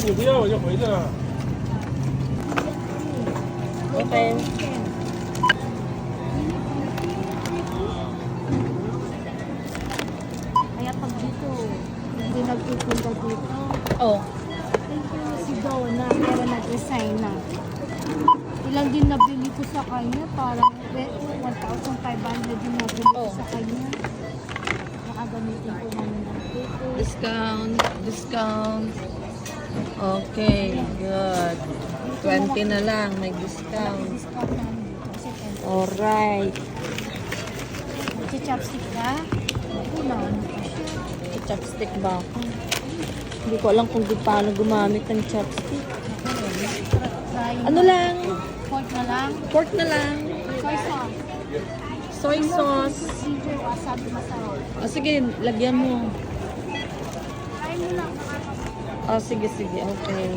你不要我就回去了。 Okay. Kaya pag dito, hindi nagpupunta dito. Oh. Thank you si Donna, pero nag-resign na. Ilang din nabili ko sa kanya, parang 1,500 din nabili ko Oh. sa kanya. Nakagamitin ko namin ng dito. Discount. Okay, good. 20 na lang, may discount. Discount namin dito kasi 10. Alright. Chopstick ka? Kulang. Chopstick ba ako? Hindi ko alam kung paano gumamit ng chopstick. Try. Ano lang? Pork na lang. Pork na lang. Soy sauce. Soy sauce. Caesar wasabi masarap. O sige, lagyan mo. Try mo lang. O sige, okay.